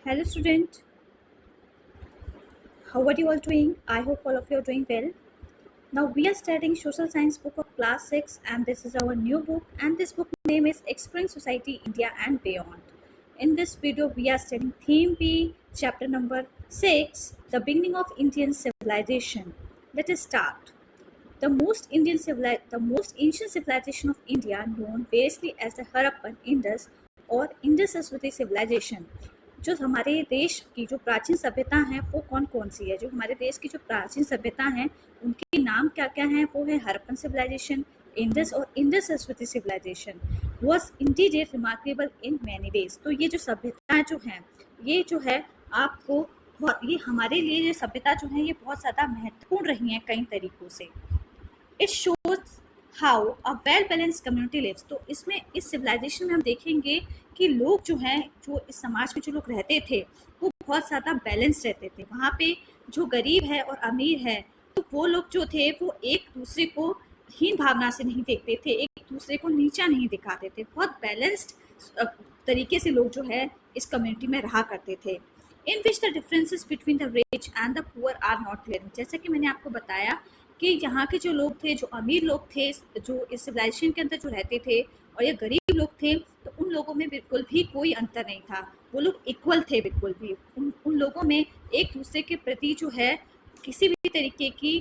Hello student, how are you all doing? I hope all of you are doing well. Now we are studying social science book of class 6 and this is our new book and this book name is Exploring Society India and Beyond. In this video we are studying theme B chapter number 6 the beginning of Indian civilization. Let us start. The most ancient civilization of India, known variously as the Harappan, Indus और Indus Saraswati civilisation, जो हमारे देश की जो प्राचीन सभ्यता हैं वो कौन कौन सी है? जो हमारे देश की जो प्राचीन सभ्यता हैं उनके नाम क्या क्या हैं? वो है हरप्पन सिविलाइजेशन, इंडस और Indus Saraswati civilization. Was indeed remarkable in many ways. तो ये जो सभ्यताएं जो हैं ये जो है आपको ये हमारे लिए ये सभ्यता जो है ये बहुत ज़्यादा महत्वपूर्ण रही हैं कई तरीक़ों से. It shows how a well balanced community lives. तो इसमें इस सिविलाइजेशन में हम देखेंगे कि लोग जो हैं जो इस समाज में जो लोग रहते थे वो बहुत ज़्यादा बैलेंस रहते थे. वहाँ पे जो गरीब है और अमीर है तो वो लोग जो थे वो एक दूसरे को हीन भावना से नहीं देखते थे, एक दूसरे को नीचा नहीं दिखाते थे. बहुत बैलेंस्ड तरीके से लोग जो है इस कम्युनिटी में रहा करते थे. In which the differences between the rich and the poor are not clear. जैसे कि मैंने आपको बताया कि यहाँ के जो लोग थे, जो अमीर लोग थे, जो इस सिविलाइजेशन के अंदर जो रहते थे और ये गरीब लोग थे, तो उन लोगों में बिल्कुल भी कोई अंतर नहीं था. वो लोग इक्वल थे बिल्कुल भी. उन लोगों में एक दूसरे के प्रति जो है किसी भी तरीके की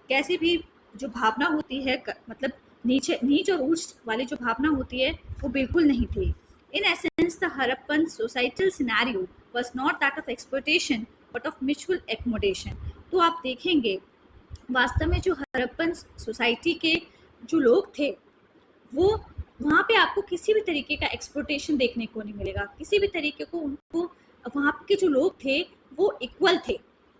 कैसी भी जो भावना होती है, मतलब नीच और ऊंच वाली जो भावना होती है वो बिल्कुल नहीं थी. In essence the Harappan societal scenario was not that of exploitation but of mutual accommodation. तो आप देखेंगे वास्तव में जो हरप्पन सोसाइटी के जो लोग थे वो वहाँ पे आपको किसी भी तरीके का एक्सप्लॉयटेशन देखने को नहीं मिलेगा. किसी भी तरीके को उनको वहाँ के जो लोग थे वो इक्वल थे.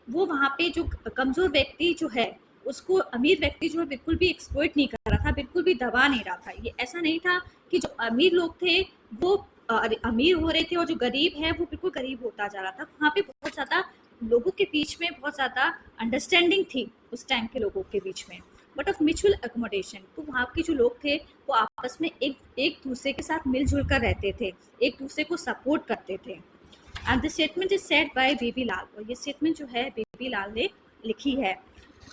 वो वहाँ पे जो कमज़ोर व्यक्ति जो है उसको अमीर व्यक्ति जो है बिल्कुल भी एक्सप्लॉइट नहीं कर रहा था, बिल्कुल भी दबा नहीं रहा था. ये ऐसा नहीं था कि जो अमीर लोग थे वो अमीर हो रहे थे और जो गरीब है वो बिल्कुल गरीब होता जा रहा था. वहाँ पे बहुत ज़्यादा लोगों के बीच में बहुत ज़्यादा अंडरस्टैंडिंग थी उस टाइम के लोगों के बीच में, बट ऑफ म्यूचुअल एकोमोडेशन. तो वहाँ के जो लोग थे वो आपस में एक दूसरे के साथ मिलजुल कर रहते थे, एक दूसरे को सपोर्ट करते थे. And the statement is said by Baby Lal. और ये स्टेटमेंट जो है बेबी लाल ने लिखी है.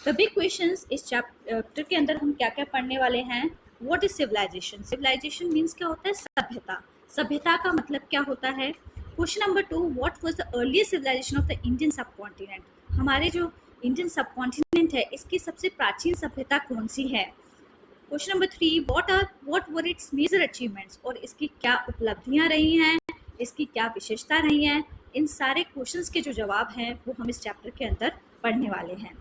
द बिग क्वेश्चंस इस चैप्टर के अंदर हम क्या क्या पढ़ने वाले हैं. What is civilization. Civilization means क्या होता है? सभ्यता. सभ्यता का मतलब क्या होता है. Question number 2, what was the earliest civilization of the Indian subcontinent. हमारे जो इंडियन सब कॉन्टिनेंट है इसकी सबसे प्राचीन सभ्यता कौन सी है. Question number 3, what were its major achievements. और इसकी क्या उपलब्धियां रही हैं, इसकी क्या विशेषता रही हैं. इन सारे क्वेश्चंस के जो जवाब हैं वो हम इस चैप्टर के अंदर पढ़ने वाले हैं.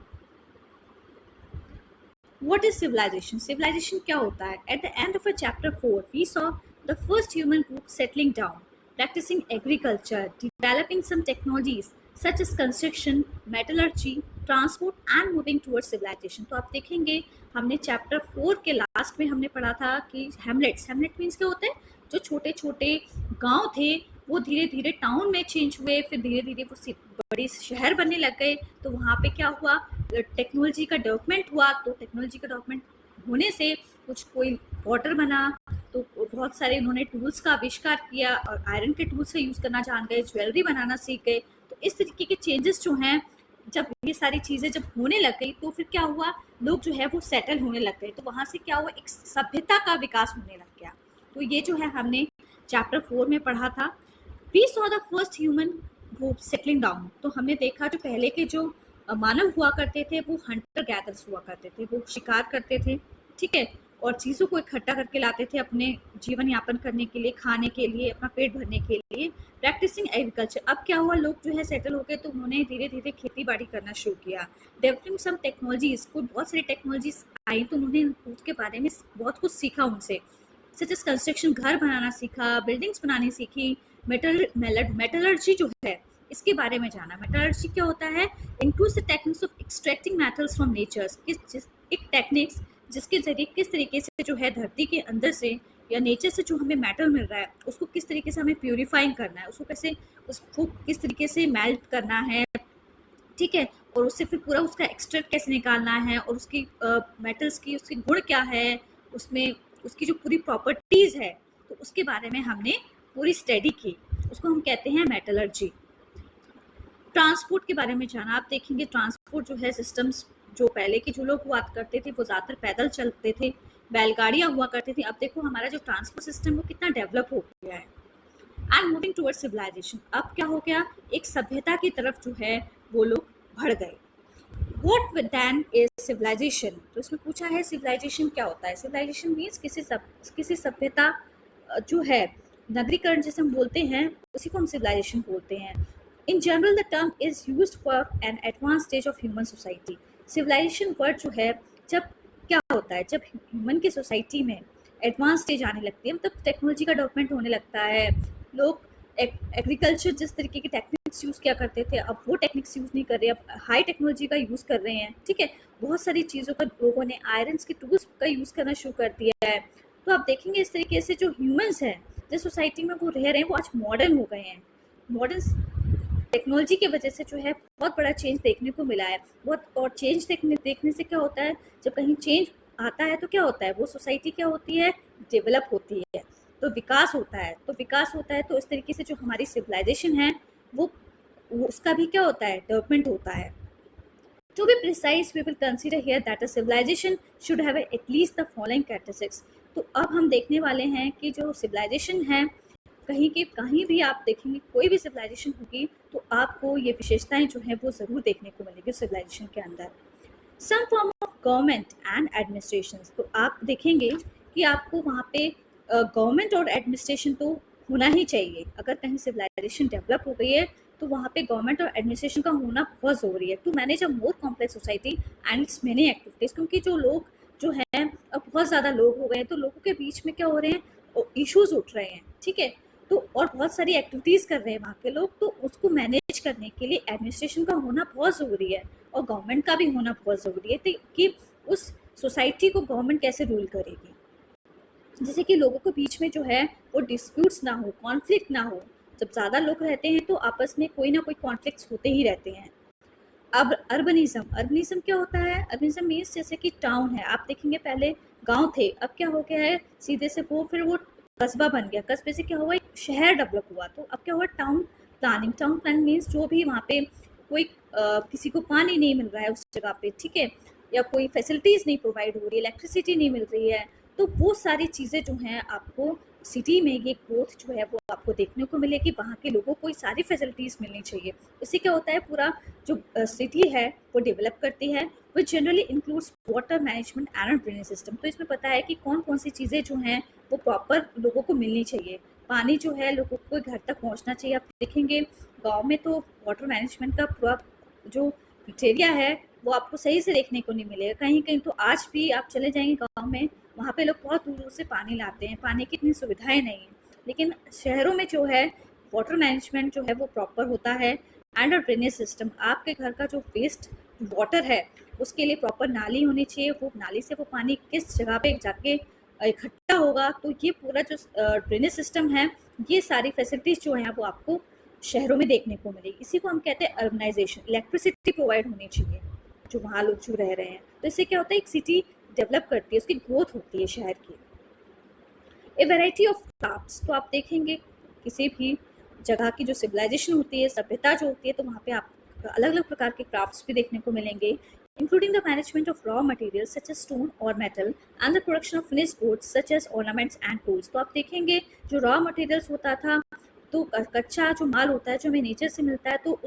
What is civilization? Civilization क्या होता है? At the end of a chapter 4, we saw the first human group settling down, practicing agriculture, developing some technologies such as construction, metallurgy, transport and moving towards civilization. तो आप देखेंगे हमने chapter 4 के last में हमने पढ़ा था कि हेमलेट्स. हेमलेट मीन्स क्या होते हैं? जो छोटे छोटे गांव थे वो धीरे धीरे टाउन में चेंज हुए, फिर धीरे धीरे वो बड़ी शहर बनने लग गए. तो वहाँ पे क्या हुआ? टेक्नोलॉजी का डेवलपमेंट हुआ. तो टेक्नोलॉजी का डेवलपमेंट होने से कुछ कोई वाटर बना, तो बहुत सारे उन्होंने टूल्स का आविष्कार किया और आयरन के टूल्स का यूज़ करना जान गए, ज्वेलरी बनाना सीख गए. तो इस तरीके के चेंजेस जो हैं, जब ये सारी चीज़ें जब होने लग गई तो फिर क्या हुआ? लोग जो है वो सेटल होने लग गए. तो वहाँ से क्या हुआ? एक सभ्यता का विकास होने लग गया. तो ये जो है हमने चैप्टर 4 में पढ़ा था. We saw the first human group settling down. तो हमने देखा जो पहले के जो मानव हुआ करते थे वो हंटर गैदर्स हुआ करते थे, वो शिकार करते थे, ठीक है, और चीज़ों को इकट्ठा करके लाते थे अपने जीवन यापन करने के लिए, खाने के लिए, अपना पेट भरने के लिए. Practising agriculture. अब क्या हुआ? लोग जो है सेटल हो गए तो उन्होंने धीरे धीरे खेती बाड़ी करना शुरू किया. डेवलपिंग सम टेक्नोलॉजीज. को बहुत सारी टेक्नोलॉजीज आई तो उन्होंने उसके बारे में बहुत कुछ सीखा उनसे. सच एज कंस्ट्रक्शन, घर बनाना सीखा, बिल्डिंग्स बनानी सीखी. मेटलर्जी जो है इसके बारे में जाना. मेटलर्जी क्या होता है? Includes the techniques of extracting metals from natures. एक टेक्निक्स जिसके जरिए किस तरीके से जो है धरती के अंदर से या नेचर से जो हमें मेटल मिल रहा है उसको किस तरीके से हमें प्यूरिफाइंग करना है, उसको किस तरीके से मेल्ट करना है, ठीक है, और उससे फिर पूरा उसका एक्सट्रैक्ट कैसे निकालना है और उसकी मेटल्स की उसके गुण क्या है, उसमें उसकी जो पूरी प्रॉपर्टीज़ है तो उसके बारे में हमने पूरी स्टडी की. उसको हम कहते हैं मेटलर्जी. ट्रांसपोर्ट के बारे में जाना, आप देखेंगे ट्रांसपोर्ट जो है सिस्टम्स, जो पहले के जो लोग हुआ करते थे वो ज़्यादातर पैदल चलते थे, बैलगाड़ियाँ हुआ करती थी। अब देखो हमारा जो ट्रांसपोर्ट सिस्टम वो कितना डेवलप हो गया है। एंड मूविंग टुवर्ड्स सिविलाइजेशन, अब क्या हो गया, एक सभ्यता की तरफ जो है वो लोग बढ़ गए। What then is civilization? तो इसमें पूछा है सिविलाइजेशन क्या होता है। सिविलाइजेशन मीन्स किसी सभ्यता जो है, नगरीकरण जिसे हम बोलते हैं उसी को हम सिविलाइजेशन बोलते हैं। In general the term is used for an advance stage of human society. Civilization word जो है, जब क्या होता है, जब ह्यूमन की सोसाइटी में एडवांस स्टेज आने लगती है, मतलब टेक्नोलॉजी का डेवलपमेंट होने लगता है, लोग एग्रीकल्चर जिस तरीके की टेक्निक्स यूज़ किया करते थे अब वो टेक्निक्स यूज़ नहीं कर रहे, अब हाई टेक्नोलॉजी का यूज़ कर रहे हैं। ठीक है, बहुत सारी चीज़ों का लोगों ने आयरन्स के टूल्स का यूज़ करना शुरू कर दिया है। तो आप देखेंगे इस तरीके से जो ह्यूमंस हैं जिस सोसाइटी में वो रह रहे हैं वो आज मॉडर्न हो गए हैं। मॉडर्न टेक्नोलॉजी की वजह से जो है बहुत बड़ा चेंज देखने को मिला है। बहुत, और चेंज देखने से क्या होता है, जब कहीं चेंज आता है तो क्या होता है, वो सोसाइटी क्या होती है, डेवलप होती है, तो विकास होता है। तो विकास होता है तो इस तरीके से जो हमारी सिविलाइजेशन है वो उसका भी क्या होता है, डेवलपमेंट होता है। To be precise, we will consider here that a civilization should have at least the following characteristics. तो अब हम देखने वाले हैं कि जो सिविलाइजेशन है, कहीं भी आप देखेंगे कोई भी सिविलाइजेशन होगी तो आपको ये विशेषताएं जो हैं वो ज़रूर देखने को मिलेगी सिविलाइजेशन के अंदर। Some form of government and administration, तो आप देखेंगे कि आपको वहाँ पे गवर्नमेंट और एडमिनिस्ट्रेशन तो होना ही चाहिए। अगर कहीं सिविलाइजेशन डेवलप हो गई है तो वहाँ पे गवर्नमेंट और एडमिनिस्ट्रेशन का होना बहुत ज़रूरी है to manage a more complex society and its many activities. क्योंकि जो लोग जो हैं, अब बहुत ज़्यादा लोग हो गए हैं तो लोगों के बीच में क्या हो रहे हैं, इश्यूज उठ रहे हैं। ठीक है, तो और बहुत सारी एक्टिविटीज़ कर रहे हैं वहाँ के लोग, तो उसको मैनेज करने के लिए एडमिनिस्ट्रेशन का होना बहुत ज़रूरी है और गवर्नमेंट का भी होना बहुत ज़रूरी है कि उस सोसाइटी को गवर्नमेंट कैसे रूल करेगी, जिससे कि लोगों के बीच में जो है वो डिस्प्यूट्स ना हो, कॉन्फ्लिक्ट ना हो। जब ज़्यादा लोग रहते हैं तो आपस में कोई ना कोई कॉन्फ्लिक्ट्स होते ही रहते हैं। अब अर्बनिज्म क्या होता है, अर्बनिज्म मीन्स जैसे कि टाउन है, आप देखेंगे पहले गांव थे, अब क्या हो गया है सीधे से फिर वो कस्बा बन गया, कस्बे से क्या हुआ, एक शहर डेवलप हुआ। तो अब क्या हुआ, टाउन प्लानिंग मीन्स जो भी वहाँ पे कोई किसी को पानी नहीं मिल रहा है उस जगह पे, ठीक है, या कोई फैसिलिटीज़ नहीं प्रोवाइड हो रही है, इलेक्ट्रिसिटी नहीं मिल रही है, तो वो सारी चीज़ें जो हैं आपको सिटी में ये ग्रोथ जो है वो आपको देखने को मिलेगी। वहाँ के लोगों को सारी फैसिलिटीज़ मिलनी चाहिए। इससे क्या होता है, पूरा जो सिटी है वो डेवलप करती है, which generally includes water management and drainage system. तो इसमें पता है कि कौन कौन सी चीज़ें जो हैं वो प्रॉपर लोगों को मिलनी चाहिए। पानी जो है लोगों को घर तक पहुँचना चाहिए। आप देखेंगे गाँव में तो वाटर मैनेजमेंट का पूरा जो क्राइटेरिया है वो आपको सही से देखने को नहीं मिलेगा। कहीं कहीं तो आज भी आप चले जाएंगे गाँव में, वहाँ पे लोग बहुत दूर दूर से पानी लाते हैं, पानी की इतनी सुविधाएं नहीं है। लेकिन शहरों में जो है वाटर मैनेजमेंट जो है वो प्रॉपर होता है। एंड ड्रेनेज सिस्टम, आपके घर का जो वेस्ट वाटर है उसके लिए प्रॉपर नाली होनी चाहिए, वो नाली से वो पानी किस जगह पे जाके इकट्ठा होगा। तो ये पूरा जो ड्रेनेज सिस्टम है, ये सारी फैसिलिटीज़ जो हैं वो आपको शहरों में देखने को मिलेगी। इसी को हम कहते हैं अर्बनाइजेशन। इलेक्ट्रिसिटी प्रोवाइड होनी चाहिए जो वहाँ लोग जो रह रहे हैं, तो इससे क्या होता है, एक सिटी डेवलप करती है, उसकी ग्रोथ होती है शहर की। ए वैरायटी ऑफ क्राफ्ट्स, तो आप देखेंगे किसी भी जगह की जो सिविलाइजेशन होती है, सभ्यता जो होती है, तो वहाँ पे आप अलग अलग प्रकार के क्राफ्ट्स भी देखने को मिलेंगे, including the management of raw material such as stone और metal and the production of finished goods such as ornaments and tools. तो आप देखेंगे जो रॉ मटेरियल्स होता था, तो कच्चा जो माल होता है जो हमें नेचर से मिलता है, तो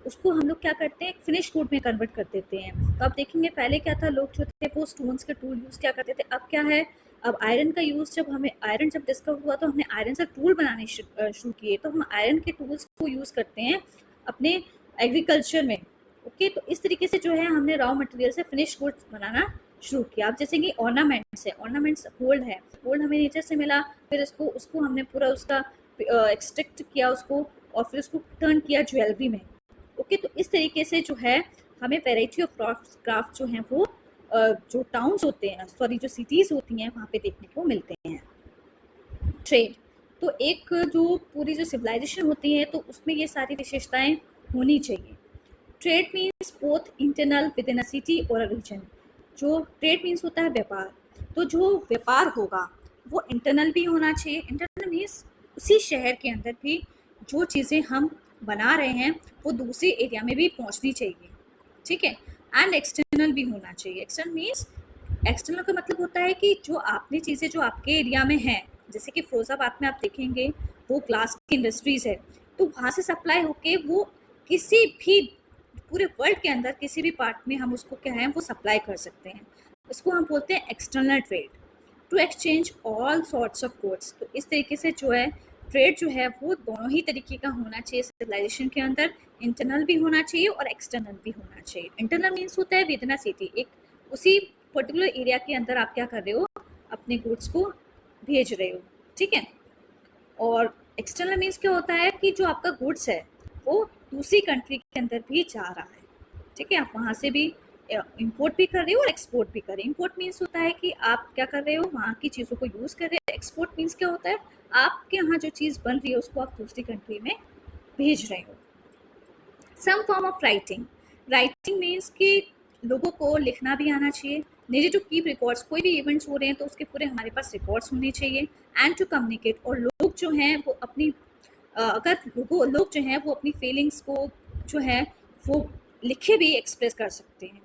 उसको हम लोग क्या करते हैं, फिनिश गुड में कन्वर्ट कर देते हैं। तो आप देखेंगे पहले क्या था, लोग जो थे वो स्टोन्स के टूल यूज़ क्या करते थे। अब क्या है, अब आयरन का यूज़, जब हमें आयरन जब डिस्कवर हुआ तो हमने आयरन से टूल बनाने शुरू किए, तो हम आयरन के टूल्स को यूज़ करते हैं अपने एग्रीकल्चर में। ओके, तो इस तरीके से जो है हमने रॉ मटेरियल से फिनिश गुड्स बनाना शुरू किया। अब जैसे कि ऑर्नामेंट्स है, ऑर्नामेंट्स गोल्ड है, गोल्ड हमें नेचर से मिला, फिर उसको हमने पूरा उसका एक्सट्रैक्ट किया उसको, और फिर उसको टर्न किया ज्वेलरी में। ओके, तो इस तरीके से जो है हमें वैरायटी ऑफ क्राफ्ट जो हैं वो जो टाउन्स होते हैं, सॉरी जो सिटीज़ होती हैं, वहाँ पे देखने को मिलते हैं। ट्रेड, तो एक जो पूरी जो सिविलाइजेशन होती है तो उसमें ये सारी विशेषताएं होनी चाहिए। Trade means both internal with in a city और अ रीजन। जो ट्रेड मीन्स होता है व्यापार, तो जो व्यापार होगा वो इंटरनल भी होना चाहिए। इंटरनल मीन्स उसी शहर के अंदर भी जो चीज़ें हम बना रहे हैं वो दूसरी एरिया में भी पहुंचनी चाहिए, ठीक है। एंड एक्सटर्नल भी होना चाहिए। एक्सटर्नल मीन्स, एक्सटर्नल का मतलब होता है कि जो आपने चीज़ें जो आपके एरिया में हैं, जैसे कि फिरोजाबाद में आप देखेंगे वो ग्लास की इंडस्ट्रीज़ है, तो वहाँ से सप्लाई होके वो किसी भी पूरे वर्ल्ड के अंदर किसी भी पार्ट में हम उसको क्या है वो सप्लाई कर सकते हैं। इसको हम बोलते हैं external trade, to exchange all sorts of goods. तो इस तरीके से जो है ट्रेड जो है वो दोनों ही तरीके का होना चाहिए सिविलाइजेशन के अंदर। इंटरनल भी होना चाहिए और एक्सटर्नल भी होना चाहिए। इंटरनल मीन्स होता है विद इन अ सिटी, एक उसी पर्टिकुलर एरिया के अंदर आप क्या कर रहे हो, अपने गुड्स को भेज रहे हो, ठीक है। और एक्सटर्नल मीन्स क्या होता है कि जो आपका गुड्स है वो दूसरी कंट्री के अंदर भी जा रहा है, ठीक है। आप वहाँ से भी इंपोर्ट भी कर रहे हो और एक्सपोर्ट भी कर रहे हो। इंपोर्ट मीन्स होता है कि आप क्या कर रहे हो, वहाँ की चीज़ों को यूज़ कर रहे हो। एक्सपोर्ट मीन्स क्या होता है, आपके यहाँ जो चीज़ बन रही है उसको आप दूसरी कंट्री में भेज रहे हो। Some form of writing, writing means कि लोगों को लिखना भी आना चाहिए। नीड टू कीप रिकॉर्ड्स, कोई भी इवेंट्स हो रहे हैं तो उसके पूरे हमारे पास रिकॉर्ड्स होने चाहिए। एंड टू कम्युनिकेट, और लोग जो हैं वो अपनी अगर लोग जो हैं वो अपनी फीलिंग्स को जो है वो लिखे भी एक्सप्रेस कर सकते हैं,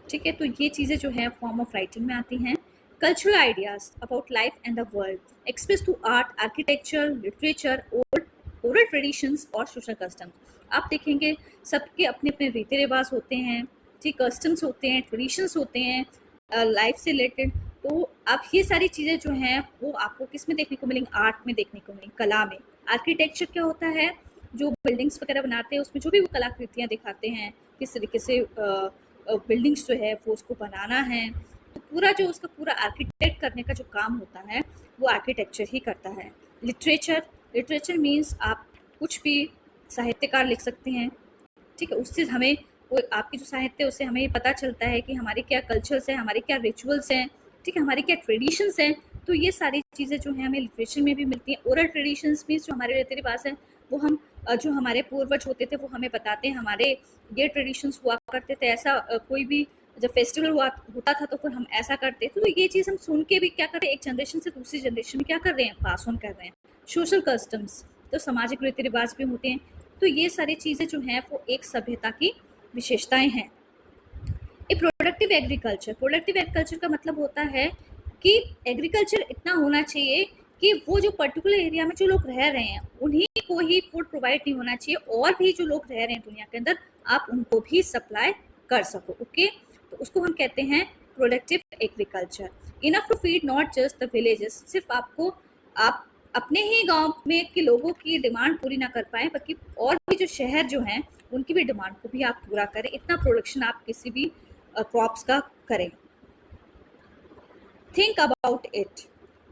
ठीक है। तो ये चीज़ें जो है फॉर्म ऑफ राइटिंग में आती हैं। Cultural ideas about life and the world express through art, architecture, literature, oral traditions और सोशल कस्टम्स। आप देखेंगे सबके अपने अपने रीति रिवाज होते हैं, ठीक, कस्टम्स होते हैं, ट्रेडिशंस होते हैं लाइफ से रिलेटेड। तो आप ये सारी चीज़ें जो हैं वो आपको किस में देखने को मिलेंगी, आर्ट में देखने को मिलेंगी, कला में। आर्किटेक्चर क्या होता है, जो बिल्डिंग्स वगैरह बनाते हैं उसमें जो भी वो कलाकृतियाँ दिखाते हैं, किस तरीके से बिल्डिंग्स जो है वो उसको बनाना है, तो पूरा जो उसका पूरा आर्किटेक्ट करने का जो काम होता है वो आर्किटेक्चर ही करता है। लिटरेचर, लिटरेचर मीन्स आप कुछ भी साहित्यकार लिख सकते हैं, ठीक है। उससे हमें वो आपकी जो साहित्य है उससे हमें ये पता चलता है कि हमारे क्या कल्चर्स हैं, हमारे क्या रिचुअल्स हैं, ठीक है, हमारे क्या ट्रेडिशंस हैं। तो ये सारी चीज़ें जो हैं हमें लिटरेचर में भी मिलती हैं। ओरल ट्रेडिशंस मीन्स जो हमारे रीति रिवाज हैं वो हम जो हमारे पूर्वज होते थे वो हमें बताते हैं, हमारे ये ट्रेडिशंस हुआ करते थे, ऐसा कोई भी जब फेस्टिवल हुआ होता था तो फिर हम ऐसा करते थे। तो ये चीज़ हम सुन के भी क्या कर रहे हैं, एक जनरेशन से दूसरी जनरेशन में क्या कर रहे हैं, पास ऑन कर रहे हैं। सोशल कस्टम्स, तो सामाजिक रीति रिवाज भी होते हैं। तो ये सारी चीज़ें जो हैं वो एक सभ्यता की विशेषताएं हैं। ए प्रोडक्टिव एग्रीकल्चर, प्रोडक्टिव एग्रीकल्चर का मतलब होता है कि एग्रीकल्चर इतना होना चाहिए कि वो जो पर्टिकुलर एरिया में जो लोग रह रहे हैं उन्हीं को ही फूड प्रोवाइड नहीं होना चाहिए, और भी जो लोग रह रहे हैं दुनिया के अंदर आप उनको भी सप्लाई कर सको, ओके। तो उसको हम कहते हैं productive agriculture. Enough to feed not just the villages, सिर्फ आपको आप अपने ही गांव में के लोगों की डिमांड पूरी ना कर पाए बल्कि और भी जो शहर जो हैं उनकी भी डिमांड को भी आप पूरा करें, इतना प्रोडक्शन आप किसी भी क्रॉप्स का करें। Think about it,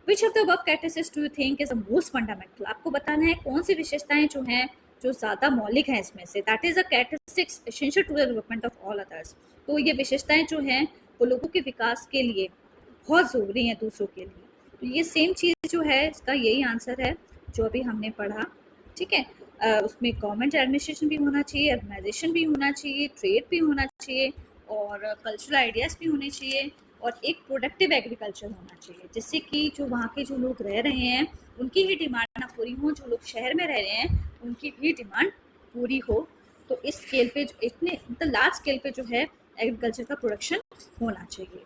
which of the above characteristics do you think is the most fundamental, आपको बताना है कौन सी विशेषताएं जो हैं जो ज़्यादा मौलिक हैं इसमें से। That is a characteristics essential to the development of all others, तो ये विशेषताएं जो हैं वो लोगों के विकास के लिए बहुत ज़रूरी हैं दूसरों के लिए। तो ये सेम चीज़ जो है इसका यही आंसर है जो अभी हमने पढ़ा, ठीक है। उसमें गवर्नमेंट एडमिनिस्ट्रेशन भी होना चाहिए, ऑर्गेनाइजेशन भी होना चाहिए, ट्रेड भी होना चाहिए, और कल्चरल आइडियाज़ भी होने चाहिए, और एक प्रोडक्टिव एग्रीकल्चर होना चाहिए, जिससे कि जो वहाँ के जो लोग रह रहे हैं उनकी ही डिमांड ना पूरी हो, जो लोग शहर में रह रहे हैं उनकी भी डिमांड पूरी हो। तो इस स्केल पे जो इतने मतलब लार्ज स्केल पे जो है एग्रीकल्चर का प्रोडक्शन होना चाहिए।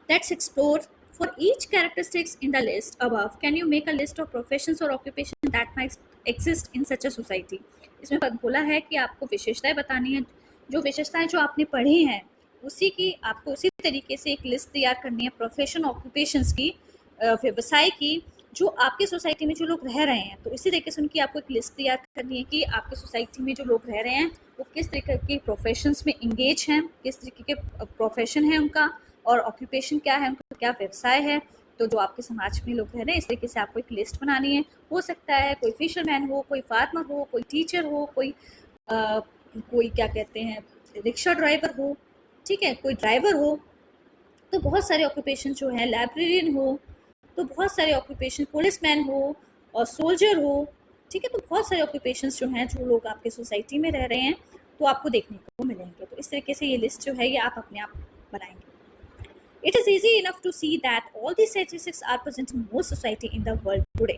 Let's explore. For each characteristics in the list above, can you make a list of professions or occupation that might exist in such a society? इसमें बोला है कि आपको विशेषताएं बतानी है, जो विशेषताएं जो आपने पढ़ी हैं उसी की आपको उसी तरीके से एक लिस्ट तैयार करनी है प्रोफेशन ऑक्यूपेशंस की, व्यवसाय की, जो आपके सोसाइटी में जो लोग रह रहे हैं। तो इसी तरीके से उनकी आपको एक लिस्ट तैयार करनी है कि आपके सोसाइटी में जो लोग रह रहे हैं वो किस तरीके के प्रोफेशंस में इंगेज हैं, किस तरीके के प्रोफेशन है उनका, और ऑक्यूपेशन क्या है उनका, क्या व्यवसाय है। तो जो आपके समाज में लोग रह रहे हैं इस तरीके से आपको एक लिस्ट बनानी है। हो सकता है कोई फिशरमैन हो, कोई फार्मर हो, कोई टीचर हो, कोई क्या कहते हैं रिक्शा ड्राइवर हो, ठीक है, कोई ड्राइवर हो। तो बहुत सारे ऑक्यूपेशन जो हैं, लाइब्रेरियन हो, तो बहुत सारे ऑक्यूपेशन, पुलिसमैन हो और सोल्जर हो, ठीक है। तो बहुत सारे ऑक्यूपेशंस जो हैं जो लोग आपके सोसाइटी में रह रहे हैं तो आपको देखने को मिलेंगे। तो इस तरीके से ये लिस्ट जो है ये आप अपने आप बनाएंगे। It is easy enough to see that all these statistics are present in most society in the world today.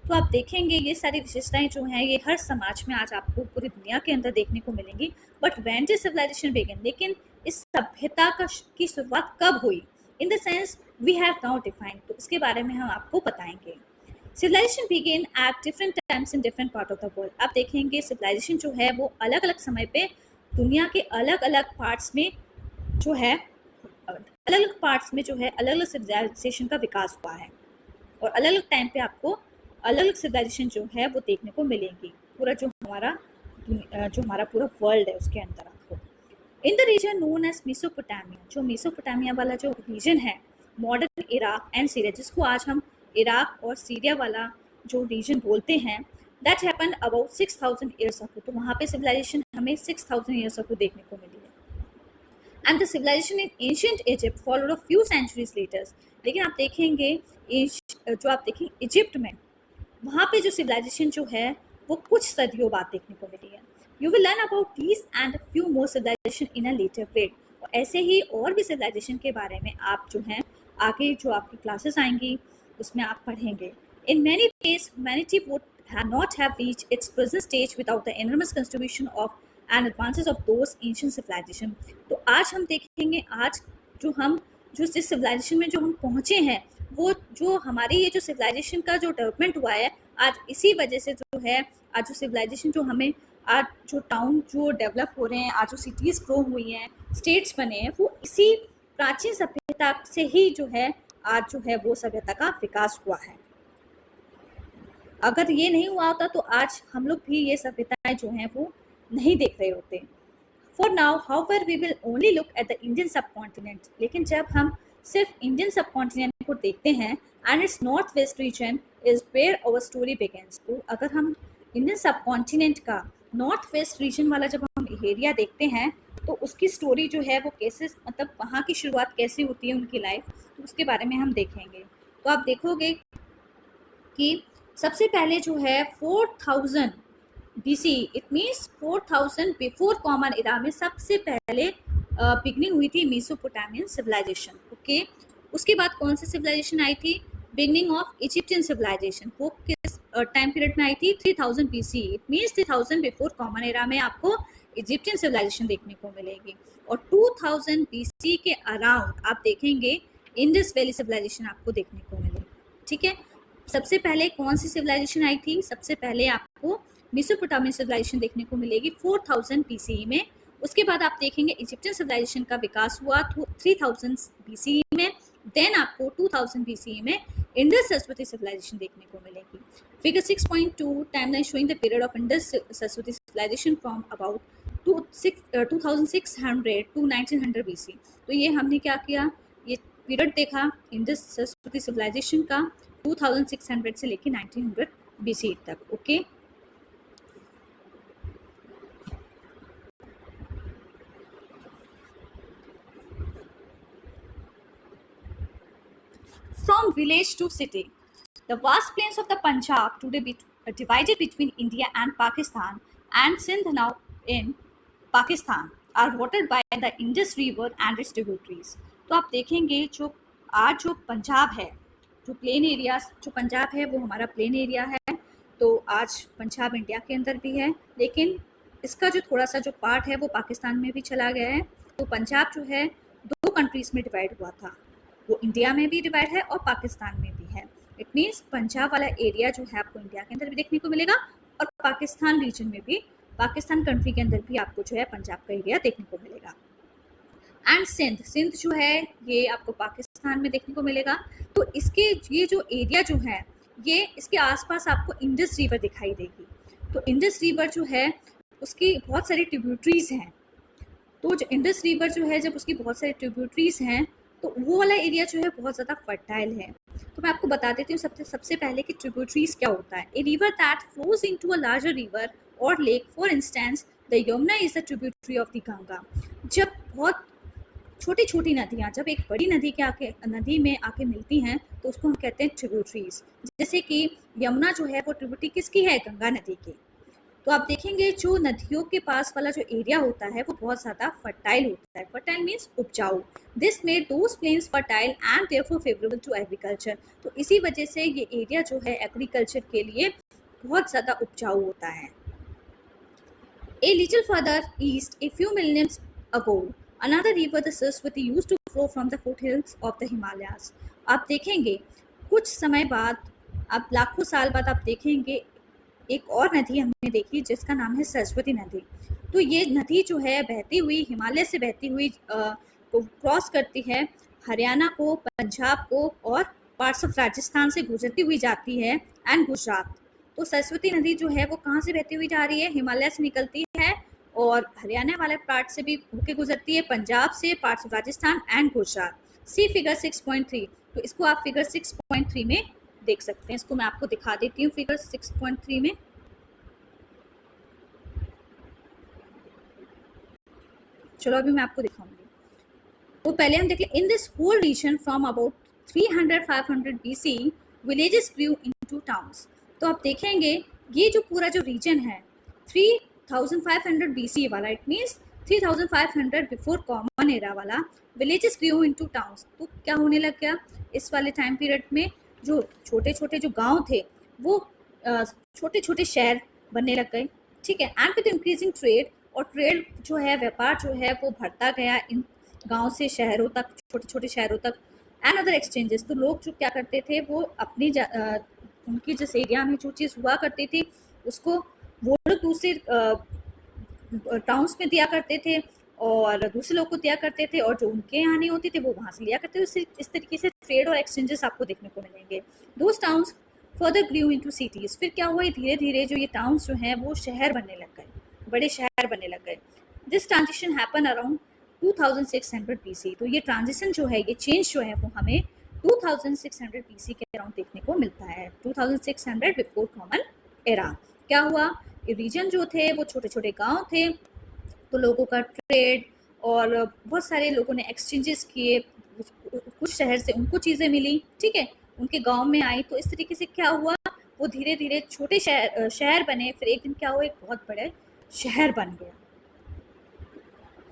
तो आप देखेंगे ये सारी विशेषताएं जो हैं ये हर समाज में आज आपको पूरी दुनिया के अंदर देखने को मिलेंगी। But when did civilization begin, लेकिन इस सभ्यता की शुरुआत कब हुई, in the sense we have now defined, तो इसके बारे में हम आपको बताएंगे। Civilization begin at different times in different part of the world. आप देखेंगे सिविलाइजेशन जो है वो अलग अलग समय पे दुनिया के अलग अलग पार्ट्स में जो है अलग अलग सिविलाइजेशन का विकास हुआ है, और अलग अलग टाइम पे आपको अलग अलग सिविलाइजेशन जो है वो देखने को मिलेंगी पूरा जो हमारा पूरा वर्ल्ड है उसके अंदर आपको। In the region known as Mesopotamia, जो मेसोपोटामिया वाला जो रीजन है मॉडर्न इराक एंड सीरिया, जिसको आज हम इराक और सीरिया वाला जो रीजन बोलते हैं, that happened about 6000 years ago. तो वहाँ पे सिविलाइजेशन हमें 6000 ईयर्स अगो देखने को मिली है। And the civilization in ancient Egypt followed a few centuries later. लेकिन आप देखेंगे जो आप देखें इजिप्ट में, वहाँ पे जो सिविलाइजेशन जो है वो कुछ सदियों बाद देखने को मिली है। You will learn about these and few more civilization in a later grade. और ऐसे ही और भी सिविलाइजेशन के बारे में आप जो हैं आगे जो आपकी क्लासेस आएंगी उसमें आप पढ़ेंगे। इन many veg humanity would not have reached its present stage without the enormous contribution of and advances of those ancient civilization। तो आज हम देखेंगे, आज जो जिस सिविलाइजेशन में जो हम पहुँचे हैं, वो जो हमारी ये जो सिविलाइजेशन का जो डेवलपमेंट हुआ है आज इसी वजह से जो है, आज जो सिविलाइजेशन जो हमें आज जो टाउन जो डेवलप हो रहे हैं, आज जो सिटीज़ ग्रो हुई हैं, स्टेट्स बने हैं, वो इसी प्राचीन सभ्यता से ही जो है आज जो है वो सभ्यता का विकास हुआ है। अगर ये नहीं हुआ होता तो आज हम लोग भी ये सभ्यताएं जो हैं वो नहीं देख रहे होते। For now however we will only look at the Indian subcontinent. लेकिन जब हम सिर्फ इंडियन सब कॉन्टिनेंट को देखते हैं and its north west region is where our story begins. तो अगर हम इंडियन सब कॉन्टिनेंट का नॉर्थ वेस्ट रीजन वाला जब हम एरिया देखते हैं तो उसकी स्टोरी जो है वो कैसे, मतलब वहाँ की शुरुआत कैसे होती है उनकी लाइफ, तो उसके बारे में हम देखेंगे। तो आप देखोगे कि सबसे पहले जो है 4000 BC, it means 4000 before common era में सबसे पहले बिगनिंग हुई थी मेसोपोटामियन सिविलाइजेशन। ओके, उसके बाद कौन सी सिविलाइजेशन आई थी? Beginning of Egyptian civilization. वो किस टाइम पीरियड में आई थी? 3000 BC, it means 3000 before common era में आपको इजिप्शियन सिविलाइजेशन देखने को मिलेगी। और 2000 BC के अराउंड आप देखेंगे इंडस वैली सिविलाइजेशन आपको देखने को मिलेगी। ठीक है, सबसे पहले कौन सी सिविलाइजेशन आई थी? सबसे पहले आपको मेसोपोटामियन सिविलाइजेशन देखने को मिलेगी 4000 BC में। उसके बाद आप देखेंगे इजिप्शियन सिविलाइजेशन का विकास हुआ 3000 BC में। देन आपको 2000 BC में इंडस सरस्वती सिविलाइजेशन देखने को मिलेगी। Figure 6.2 timeline showing the period of Indus Saraswati civilization from about 2600 to 1900 BC। तो ये हमने क्या किया, ये पीरियड देखा इंडस सरस्वती सिविलाइजेशन का 2600 से लेके 1900 BC तक। Okay, from village to city, the vast plains of the Punjab today divided between India and Pakistan and Sindh now in Pakistan are watered by the Indus River and its tributaries। तो आप देखेंगे जो आज जो पंजाब है, जो plain area, जो पंजाब है वो हमारा प्लेन एरिया है। तो आज पंजाब इंडिया के अंदर भी है, लेकिन इसका जो थोड़ा सा जो पार्ट है वो पाकिस्तान में भी चला गया है। तो पंजाब जो है 2 कंट्रीज में डिवाइड हुआ था, वो इंडिया में भी डिवाइड है और पाकिस्तान में भी है। इट मीन्स पंजाब वाला एरिया जो है आपको इंडिया के अंदर भी देखने को मिलेगा और पाकिस्तान रीजन में भी, पाकिस्तान कंट्री के अंदर भी आपको जो है पंजाब का एरिया देखने को मिलेगा। एंड सिंध जो है ये आपको पाकिस्तान में देखने को मिलेगा। तो इसके ये जो एरिया जो है ये इसके आसपास आपको इंडस रिवर दिखाई देगी। तो इंडस रिवर जो है उसकी बहुत सारी ट्रिब्यूटरीज हैं। तो जो इंडस रिवर जो है जब उसकी बहुत सारी ट्रिब्यूटरीज हैं तो वो वाला एरिया जो है बहुत ज़्यादा फर्टाइल है। तो मैं आपको बता देती हूँ सबसे पहले कि ट्रिब्यूटरीज क्या होता है। A river that flows into a larger river और lake, for instance the Yamuna is the tributary of the Ganga. जब बहुत छोटी छोटी नदियाँ जब एक बड़ी नदी में आके मिलती हैं तो उसको हम कहते हैं ट्रिब्यूटरीज। जैसे कि यमुना जो है वो ट्रिब्यूटरी किसकी है? गंगा नदी की। तो आप देखेंगे जो नदियों के पास वाला जो एरिया होता है वो बहुत ज़्यादा फर्टाइल होता है। फर्टाइल मीन्स उपजाऊ। This made those plains fertile and therefore favourable to agriculture. तो इसी वजह से ये एरिया जो है एग्रीकल्चर के लिए बहुत ज़्यादा उपजाऊ होता है। A little further east, a few millenniums ago, another river, the Saraswati, used to flow from the foothills of the Himalayas. आप देखेंगे कुछ समय बाद, आप लाखों साल बाद आप देखेंगे एक और नदी हमने देखी जिसका नाम है सरस्वती नदी। तो ये नदी जो है बहती हुई हिमालय से बहती हुई को क्रॉस करती है हरियाणा को, पंजाब को और पार्ट्स ऑफ राजस्थान से गुजरती हुई जाती है एंड गुजरात। तो सरस्वती नदी जो है वो कहाँ से बहती हुई जा रही है? हिमालय से निकलती है और हरियाणा वाले पार्ट से भी होके गुजरती है, पंजाब से, parts of Rajasthan and Gujarat. See figure 6.3। तो इसको आप फिगर 6.3 में देख सकते हैं। इसको मैं आपको दिखा देती हूँ फिगर 6.3 में। चलो अभी मैं आपको दिखाऊंगी। तो पहले हम देख लें। In this whole region from about 300-500 BC villages grew into towns. तो आप देखेंगे ये जो पूरा जो रीजन है 3500 BC वाला, it means 3500 before common era वाला, विलेजेस ग्रू इनटू टाउन्स। तो क्या होने लग गया इस वाले टाइम पीरियड में? जो छोटे छोटे जो गांव थे वो छोटे छोटे शहर बनने लग गए, ठीक है। एंड विद इंक्रीजिंग ट्रेड, और ट्रेड जो है, व्यापार जो है वो बढ़ता गया इन गांव से शहरों तक, छोटे छोटे शहरों तक। एंड अदर एक्सचेंजेस, तो लोग जो क्या करते थे वो अपनी उनकी जिस एरिया में जो चीज़ हुआ करती थी उसको वो लोग दूसरे टाउन्स में दिया करते थे और दूसरे लोग को दिया करते थे, और जो उनके यहाँ नहीं होती थे वो वहाँ से लिया करते थे। इस तरीके से ट्रेड और एक्सचेंजेस आपको देखने को मिलेंगे। Those towns further grew into cities. फिर क्या हुआ, धीरे धीरे जो ये टाउन्स जो हैं वो शहर बनने लग गए, बड़े शहर बनने लग गए। This transition happen around 2600 BC। तो ये ट्रांजिशन जो है, ये चेंज जो है वो हमें 2600 BC के अराउंड देखने को मिलता है। 2600 बिफोर कॉमन एरा। क्या हुआ, ये रीजन जो थे वो छोटे छोटे गांव थे, तो लोगों का ट्रेड और बहुत सारे लोगों ने एक्सचेंजेस किए, कुछ शहर से उनको चीज़ें मिली, ठीक है, उनके गांव में आई। तो इस तरीके से क्या हुआ, वो धीरे धीरे छोटे शहर बने। फिर एक दिन क्या हुआ, एक बहुत बड़े शहर बन गया।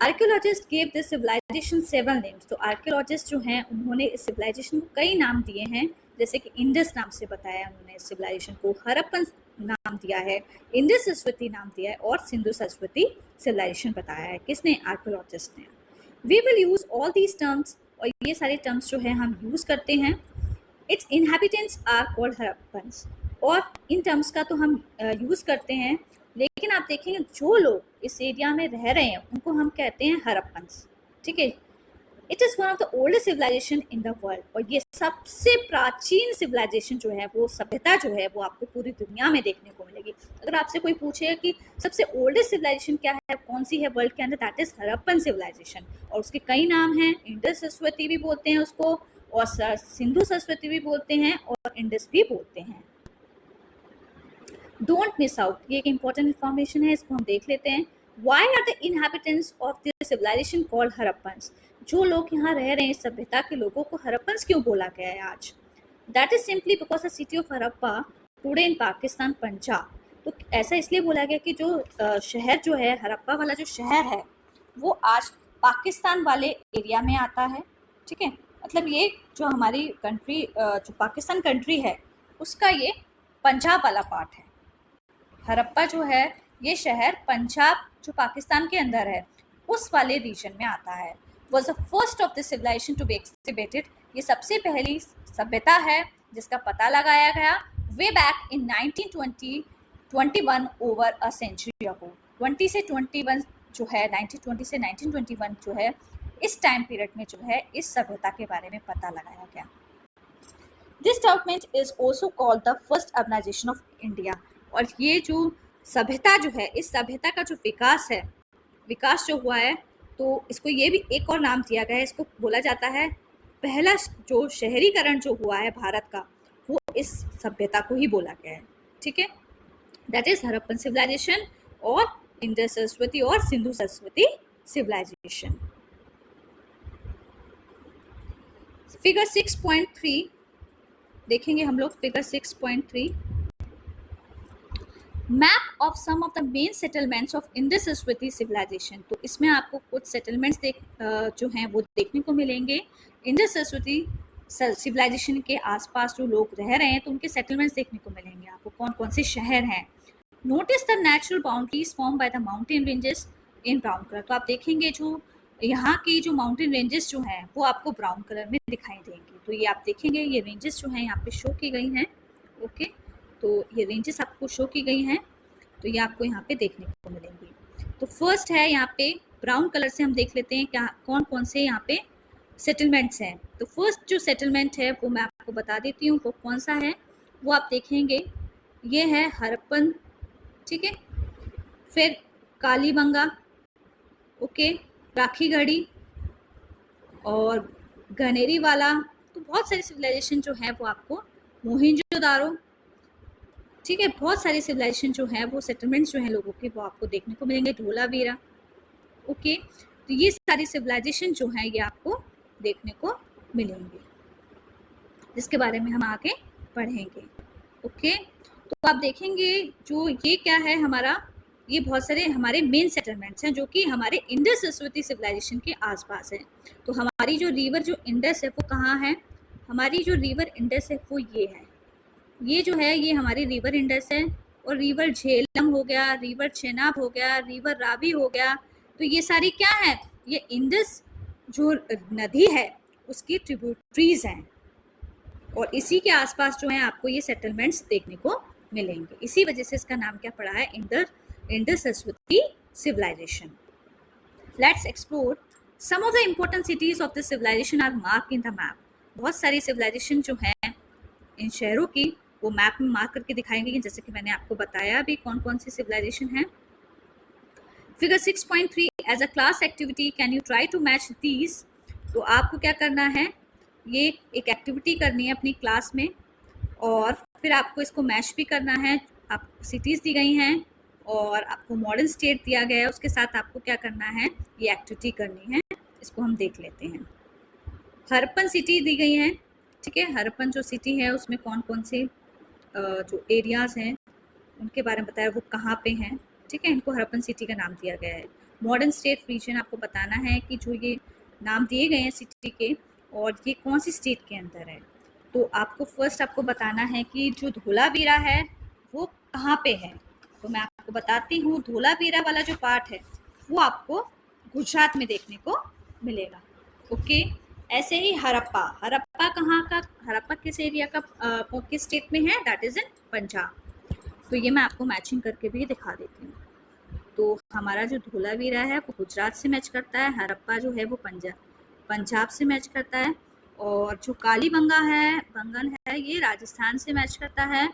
Archaeologist gave this civilization several names. तो आर्कियोलॉजिस्ट जो हैं उन्होंने इस सिविलाइजेशन को कई नाम दिए हैं, जैसे कि इंडस नाम से बताया उन्होंने इस सिविलाइजेशन को, हड़प्पन नाम दिया है, इंडस सरस्वती नाम दिया है, और सिंधु सरस्वती सिविलाइजेशन बताया है। किसने? आर्कियोलॉजिस्ट ने। We will use all these terms, और ये सारे टर्म्स जो है हम यूज करते हैं। Its inhabitants are called Harappans, और इन टर्म्स का तो हम यूज करते हैं, लेकिन आप देखेंगे जो लोग इस एरिया में रह रहे हैं उनको हम कहते हैं हड़प्पन्स, ठीक है। It is one of the oldest civilization in the world, और ये सबसे प्राचीन सिविलाइजेशन जो है, वो सभ्यता जो है वो आपको पूरी दुनिया में देखने को मिलेगी। अगर आपसे कोई पूछे कि सबसे ओल्डेस्ट सिविलाइजेशन क्या है, कौन सी है वर्ल्ड के अंदर, दैट इज हड़प्पन सिविलाइजेशन। और उसके कई नाम हैं, इंडस सरस्वती भी बोलते हैं उसको, और सिंधु सरस्वती भी बोलते हैं, और इंडस भी बोलते हैं। डोंट मिस आउट, ये एक इंपॉर्टेंट इन्फॉर्मेशन है, इसको हम देख लेते हैं। Why are the inhabitants of this civilization called Harappans? जो लोग यहाँ रह रहे हैं, इस सभ्यता के लोगों को हड़प्पन्स क्यों बोला गया है आज? That is simply because the city of Harappa today in Pakistan, Punjab. तो ऐसा इसलिए बोला गया कि जो शहर जो है, हड़प्पा वाला जो शहर है, वो आज पाकिस्तान वाले एरिया में आता है, ठीक है। मतलब ये जो हमारी कंट्री, जो पाकिस्तान कंट्री है, उसका ये पंजाब वाला पार्ट है। हड़प्पा जो है ये शहर पंजाब जो पाकिस्तान के अंदर है उस वाले रीजन में आता है। Was the first of the civilisation to be exhibited. ये सबसे पहली सभ्यता है जिसका पता लगाया गया way back in 1921 over a century ago. 20 से 21 जो है, 1920 से 1921 जो है, इस टाइम पीरियड में जो है इस सभ्यता के बारे में पता लगाया गया। This development is also called the first urbanization of India. और ये जो सभ्यता जो है, इस सभ्यता का जो विकास है, विकास जो हुआ है, तो इसको ये भी एक और नाम दिया गया है, इसको बोला जाता है पहला जो शहरीकरण जो हुआ है भारत का, वो इस सभ्यता को ही बोला गया है, ठीक है। दैट इज हड़प्पन सिविलाइजेशन और इंडस सरस्वती और सिंधु सरस्वती सिविलाइजेशन। फिगर 6.3 देखेंगे हम लोग। Figure 6.3, map of some of the main settlements of Indus Saraswati civilization. तो इसमें आपको कुछ सेटलमेंट्स जो हैं वो देखने को मिलेंगे। इंडस सरस्वती सिविलाइजेशन के आसपास जो लोग रह रहे हैं तो उनके सेटलमेंट्स देखने को मिलेंगे आपको, कौन कौन से शहर हैं। Notice the natural boundaries form by the mountain ranges in brown colour. तो आप देखेंगे जो यहाँ की जो माउंटेन रेंजेस जो हैं वो आपको ब्राउन कलर में दिखाई देंगे। तो ये आप देखेंगे, ये रेंजेस जो हैं यहाँ पे शो की गई हैं। ओके, तो ये रेंजेस आपको शो की गई हैं, तो ये आपको यहाँ पे देखने को मिलेंगी। तो फर्स्ट है यहाँ पे ब्राउन कलर से हम देख लेते हैं क्या कौन कौन से यहाँ पे सेटलमेंट्स हैं। तो फर्स्ट जो सेटलमेंट है वो मैं आपको बता देती हूँ वो कौन सा है। वो आप देखेंगे ये है हरप्पन, ठीक है, फिर कालीबंगा, ओके, राखीगढ़ी और गनेरी वाला। तो बहुत सारी सिविलाइजेशन जो है वो आपको, मोहिंजोदारो, ठीक है, बहुत सारी सिविलाइजेशन जो है वो सेटलमेंट्स जो हैं लोगों के वो आपको देखने को मिलेंगे, धोलावीरा। ओके, तो ये सारी सिविलाइजेशन जो है ये आपको देखने को मिलेंगे, जिसके बारे में हम आगे पढ़ेंगे। ओके, तो आप देखेंगे जो ये क्या है हमारा, ये बहुत सारे हमारे मेन सेटलमेंट्स हैं जो कि हमारे इंडस सरस्वती सिविलाइजेशन के आसपास है। तो हमारी जो रिवर जो इंडस है वो कहाँ है, हमारी जो रिवर इंडस है वो ये है, ये जो है ये हमारी रिवर इंडस है। और रिवर झेलम हो गया, रिवर चेनाब हो गया, रिवर रावी हो गया। तो ये सारी क्या है, ये इंडस जो नदी है उसकी ट्रिब्यूटरीज हैं, और इसी के आसपास जो है आपको ये सेटलमेंट्स देखने को मिलेंगे। इसी वजह से इसका नाम क्या पड़ा है, Indus Saraswati civilization. Let's explore some of the important cities of the civilization are mark in the map. बहुत सारी सिविलाइजेशन जो है इन शहरों की वो मैप में मार्क करके दिखाएंगे, जैसे कि मैंने आपको बताया अभी कौन कौन सी सिविलाइजेशन है। Figure 6.3 as a class activity can you try to match these. तो आपको क्या करना है, ये एक एक्टिविटी करनी है अपनी क्लास में, और फिर आपको इसको मैच भी करना है। आपको सिटीज़ दी गई हैं और आपको मॉडर्न स्टेट दिया गया है, उसके साथ आपको क्या करना है, ये एक्टिविटी करनी है। इसको हम देख लेते हैं। हरप्पन सिटी दी गई है, ठीक है, हरप्पन जो सिटी है उसमें कौन कौन से जो एरियाज़ हैं उनके बारे में बताया, वो कहाँ पे हैं, ठीक है, इनको हरप्पन सिटी का नाम दिया गया है। मॉडर्न स्टेट रीजन आपको बताना है कि जो ये नाम दिए गए हैं सिटी के और ये कौन सी स्टेट के अंदर है। तो आपको फर्स्ट आपको बताना है कि जो धोलावीरा है वो कहाँ पे है। तो मैं आपको बताती हूँ, धोलावीरा वाला जो पार्ट है वो आपको गुजरात में देखने को मिलेगा। ओके, ऐसे ही हरप्पा, हरप्पा कहाँ का, हरप्पा किस एरिया का, किस स्टेट में है, दैट इज इन पंजाब। तो ये मैं आपको मैचिंग करके भी दिखा देती हूँ। तो हमारा जो धोलावीरा है वो गुजरात से मैच करता है, हरप्पा जो है वो पंजाब से मैच करता है, और जो कालीबंगा है, बंगन है, ये राजस्थान से मैच करता है,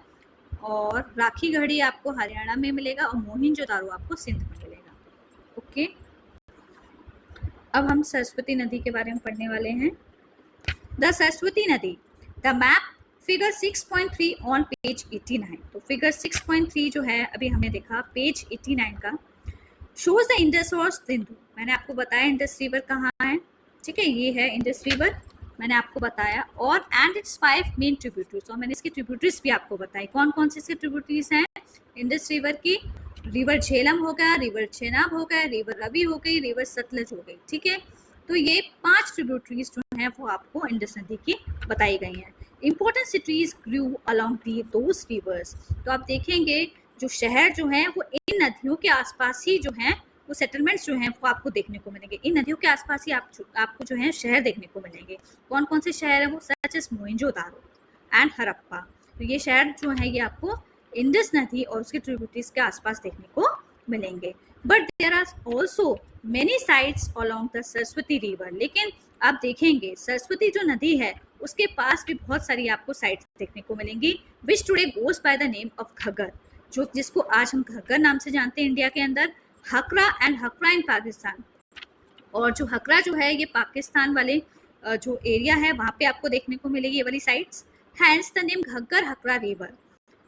और राखीगढ़ी आपको हरियाणा में मिलेगा, और मोहिंजोदारो आपको सिंध में मिलेगा। ओके, अब हम सरस्वती नदी के बारे में पढ़ने वाले हैं। द सरस्वती नदी, the map figure 6.3 on page 89। तो फिगर 6.3 जो है अभी हमने देखा पेज 89 का, शोज द इंडस और सिंधु। मैंने आपको बताया इंडस रिवर कहाँ है, ठीक है, ये है इंडस रिवर, मैंने आपको बताया, और एंड इट्स 5 मेन ट्रिब्यूटरीज, और मैंने इसकी ट्रिब्यूटरीज भी आपको बताई। कौन कौन सी इसकी ट्रिब्यूटरीज हैं इंडस रिवर की, रिवर झेलम हो गया, रिवर चेनाब हो गया, रिवर रवि हो गई, रिवर सतलज हो गई, ठीक है। तो ये 5 ट्रिब्यूटरीज जो हैं वो आपको इंडस नदी की बताई गई हैं। Important cities grew along those rivers. तो आप देखेंगे जो शहर जो हैं वो इन नदियों के आसपास ही जो हैं वो सेटलमेंट्स जो हैं वो आपको देखने को मिलेंगे। इन नदियों के आसपास ही आपको जो है शहर देखने को मिलेंगे। कौन कौन से शहर हैं वो, such as Mohenjodaro and Harappa. तो ये शहर जो है ये आपको इंडस नदी और उसके ट्रिब्यूटरीज के आसपास देखने को मिलेंगे। But there are also many sites along the Saraswati river. लेकिन आप देखेंगे सरस्वती जो नदी है उसके पास भी बहुत सारी आपको साइट्स देखने को मिलेंगी, which today goes by the name of Ghaggar, जो जिसको आज हम घग्गर नाम से जानते हैं इंडिया के अंदर, हकरा एंड हकरा इन पाकिस्तान। और जो हकरा जो है ये पाकिस्तान वाले जो एरिया है वहाँ पे आपको देखने को मिलेगी ये वाली sites. Hence the name Ghaggar Hakra river.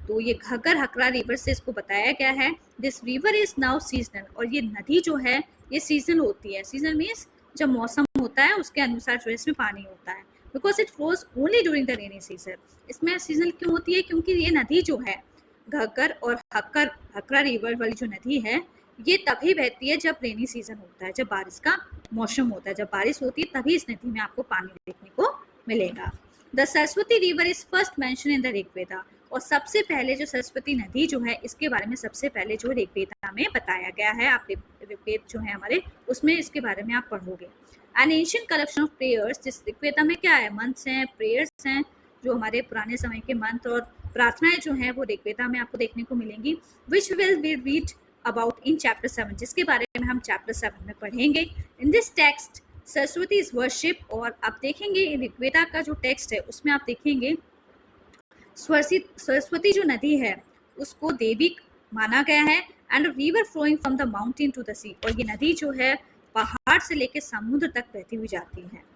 तो ये घग्गर हकरा रिवर से इसको बताया गया है। This river is now seasonal, और ये नदी जो है ये सीजनल होती है। सीजनल मीन्स जब मौसम होता है उसके अनुसार जो इसमें पानी होता है, because it flows only during the rainy season. इसमें सीजनल क्यों होती है, क्योंकि ये नदी जो है घग्गर और हकरा रिवर वाली जो नदी है ये तभी बहती है जब रेनी सीजन होता है, जब बारिश का मौसम होता है, जब बारिश होती है तभी इस नदी में आपको पानी देखने को मिलेगा। The Saraswati river is first mention in the Rigveda, और सबसे पहले जो सरस्वती नदी जो है इसके बारे में सबसे पहले जो ऋग्वेदा में बताया गया है, आप ऋग्वेद जो है हमारे उसमें इसके बारे में आप पढ़ोगे। N ancient collection of prayers, जिस ऋग्वेदा में क्या है, मंत्र हैं, प्रेयर्स हैं, जो हमारे पुराने समय के मंत्र और प्रार्थनाएं जो हैं वो ऋग्वेदा में आपको देखने को मिलेंगी, which will be read about in chapter 7, जिसके बारे में हम चैप्टर 7 में पढ़ेंगे। In this text Saraswati is worship, और आप देखेंगे ऋग्वेदा का जो टेक्स्ट है उसमें आप देखेंगे सरस्वती जो नदी है उसको देवी माना गया है, and river flowing from the mountain to the sea, और ये नदी जो है पहाड़ से लेकर समुद्र तक बहती हुई जाती है।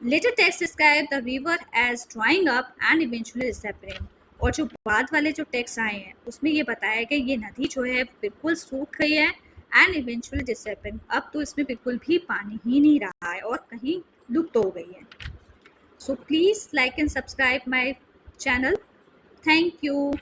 Later texts describe the river as drying up and eventually disappearing, और जो बाद वाले जो टेक्स्ट आए हैं उसमें ये बताया गया ये नदी जो है बिल्कुल सूख गई है एंड इवेंचुअली डिसअपियरिंग, अब तो इसमें बिल्कुल भी पानी ही नहीं रहा है और कहीं लुप्त हो गई है। So please like and subscribe my channel. Thank you.